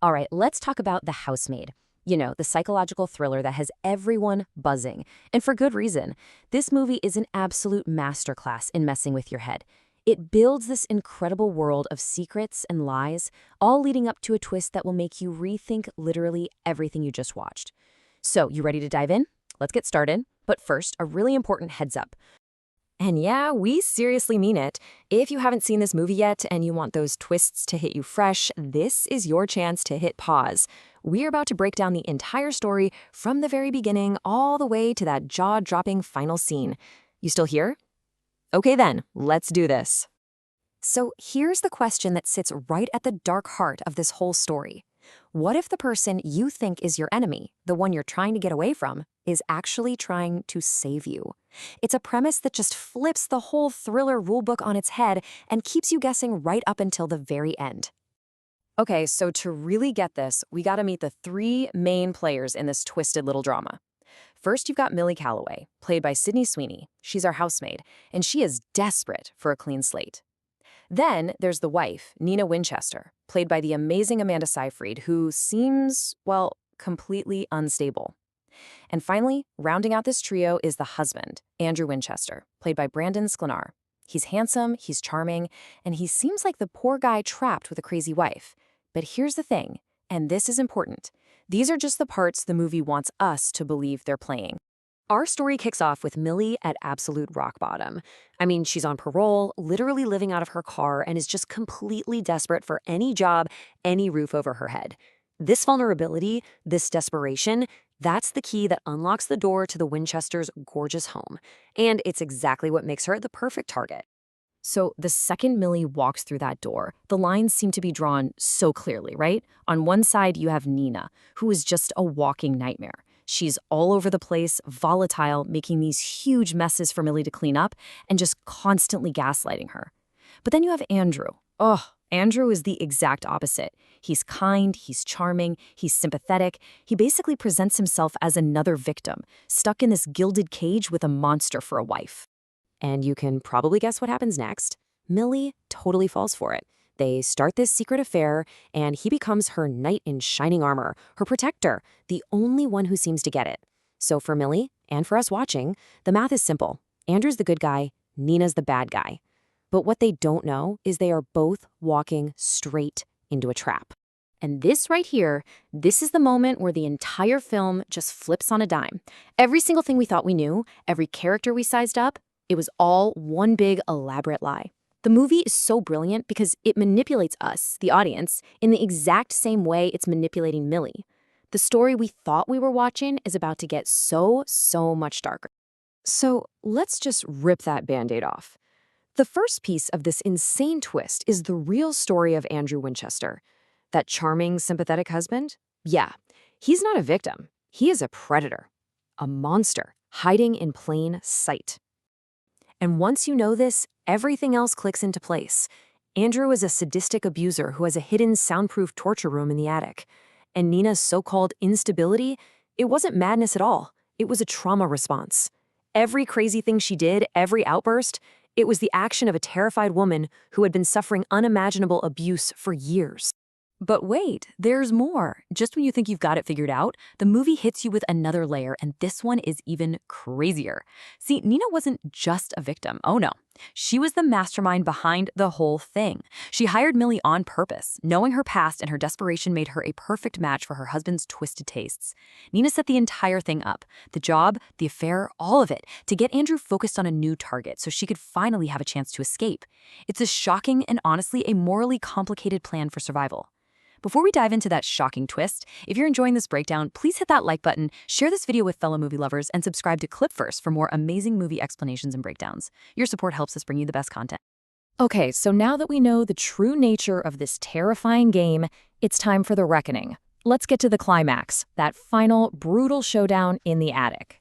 All right, let's talk about The Housemaid. You know, the psychological thriller that has everyone buzzing. And for good reason. This movie is an absolute masterclass in messing with your head. It builds this incredible world of secrets and lies, all leading up to a twist that will make you rethink literally everything you just watched. So, you ready to dive in? Let's get started. But first, a really important heads up. And yeah, we seriously mean it. If you haven't seen this movie yet and you want those twists to hit you fresh, this is your chance to hit pause. We're about to break down the entire story from the very beginning all the way to that jaw-dropping final scene. You still here? Okay then, let's do this. So here's the question that sits right at the dark heart of this whole story. What if the person you think is your enemy, the one you're trying to get away from, is actually trying to save you? It's a premise that just flips the whole thriller rulebook on its head and keeps you guessing right up until the very end. Okay, so to really get this, we gotta meet the three main players in this twisted little drama. First, you've got Millie Calloway, played by Sydney Sweeney. She's our housemaid, and she is desperate for a clean slate. Then there's the wife, Nina Winchester, played by the amazing Amanda Seyfried, who seems, well, completely unstable. And finally, rounding out this trio is the husband, Andrew Winchester, played by Brandon Sklenar. He's handsome, he's charming, and he seems like the poor guy trapped with a crazy wife. But here's the thing, and this is important. These are just the parts the movie wants us to believe they're playing. Our story kicks off with Millie at absolute rock bottom. I mean, she's on parole, literally living out of her car, and is just completely desperate for any job, any roof over her head. This vulnerability, this desperation, that's the key that unlocks the door to the Winchesters' gorgeous home. And it's exactly what makes her the perfect target. So the second Millie walks through that door, the lines seem to be drawn so clearly, right? On one side, you have Nina, who is just a walking nightmare. She's all over the place, volatile, making these huge messes for Millie to clean up, and just constantly gaslighting her. But then you have Andrew. Oh, Andrew is the exact opposite. He's kind, he's charming, he's sympathetic. He basically presents himself as another victim, stuck in this gilded cage with a monster for a wife. And you can probably guess what happens next. Millie totally falls for it. They start this secret affair, and he becomes her knight in shining armor, her protector, the only one who seems to get it. So for Millie, and for us watching, the math is simple. Andrew's the good guy, Nina's the bad guy. But what they don't know is they are both walking straight into a trap. And this right here, this is the moment where the entire film just flips on a dime. Every single thing we thought we knew, every character we sized up, it was all one big elaborate lie. The movie is so brilliant because it manipulates us, the audience, in the exact same way it's manipulating Millie. The story we thought we were watching is about to get so much darker. So let's just rip that Band-Aid off. The first piece of this insane twist is the real story of Andrew Winchester. That charming, sympathetic husband? Yeah, he's not a victim. He is a predator, a monster, hiding in plain sight. And once you know this, everything else clicks into place. Andrew is a sadistic abuser who has a hidden soundproof torture room in the attic. And Nina's so-called instability, it wasn't madness at all. It was a trauma response. Every crazy thing she did, every outburst, it was the action of a terrified woman who had been suffering unimaginable abuse for years. But wait, there's more. Just when you think you've got it figured out, the movie hits you with another layer, and this one is even crazier. See, Nina wasn't just a victim. Oh no. She was the mastermind behind the whole thing. She hired Millie on purpose. Knowing her past and her desperation made her a perfect match for her husband's twisted tastes. Nina set the entire thing up. The job, the affair, all of it, to get Andrew focused on a new target so she could finally have a chance to escape. It's a shocking and honestly a morally complicated plan for survival. Before we dive into that shocking twist, if you're enjoying this breakdown, please hit that like button, share this video with fellow movie lovers, and subscribe to ClipVerse for more amazing movie explanations and breakdowns. Your support helps us bring you the best content. Okay, so now that we know the true nature of this terrifying game, it's time for the reckoning. Let's get to the climax, that final, brutal showdown in the attic.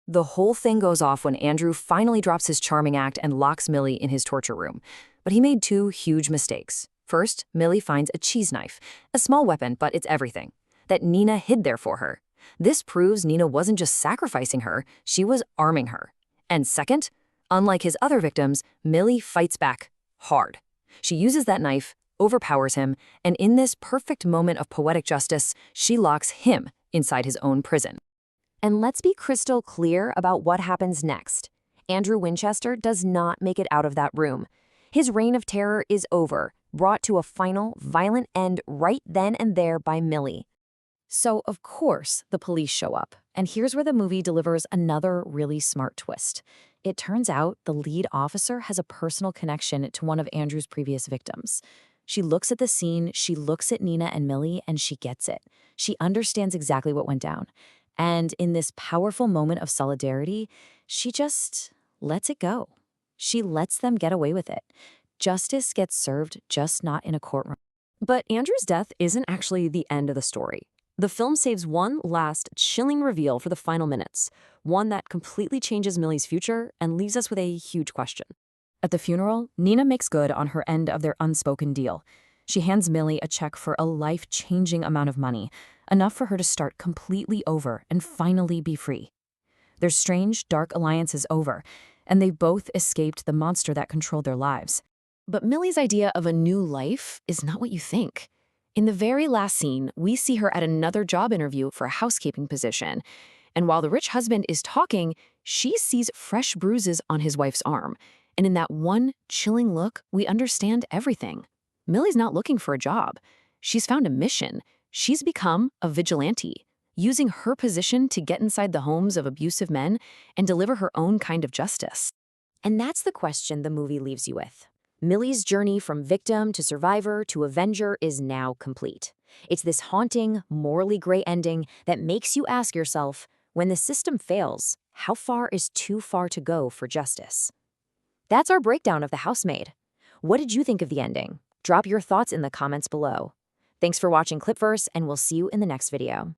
The whole thing goes off when Andrew finally drops his charming act and locks Millie in his torture room. But he made two huge mistakes. First, Millie finds a cheese knife, a small weapon, but it's everything, that Nina hid there for her. This proves Nina wasn't just sacrificing her, she was arming her. And second, unlike his other victims, Millie fights back hard. She uses that knife overpowers him, and in this perfect moment of poetic justice, she locks him inside his own prison. And let's be crystal clear about what happens next. Andrew Winchester does not make it out of that room. His reign of terror is over, brought to a final, violent end right then and there by Millie. So, of course, the police show up. And here's where the movie delivers another really smart twist. It turns out the lead officer has a personal connection to one of Andrew's previous victims. She looks at the scene, she looks at Nina and Millie, and she gets it. She understands exactly what went down. And in this powerful moment of solidarity, she just lets it go. She lets them get away with it. Justice gets served, just not in a courtroom. But Andrew's death isn't actually the end of the story. The film saves one last chilling reveal for the final minutes, one that completely changes Millie's future and leaves us with a huge question. At the funeral, Nina makes good on her end of their unspoken deal. She hands Millie a check for a life-changing amount of money, enough for her to start completely over and finally be free. Their strange, dark alliance is over, and they've both escaped the monster that controlled their lives. But Millie's idea of a new life is not what you think. In the very last scene, we see her at another job interview for a housekeeping position. And while the rich husband is talking, she sees fresh bruises on his wife's arm. And in that one chilling look, we understand everything. Millie's not looking for a job. She's found a mission. She's become a vigilante, using her position to get inside the homes of abusive men and deliver her own kind of justice. And that's the question the movie leaves you with. Millie's journey from victim to survivor to avenger is now complete. It's this haunting, morally gray ending that makes you ask yourself, when the system fails, how far is too far to go for justice? That's our breakdown of The Housemaid. What did you think of the ending? Drop your thoughts in the comments below. Thanks for watching ClipVerse, and we'll see you in the next video.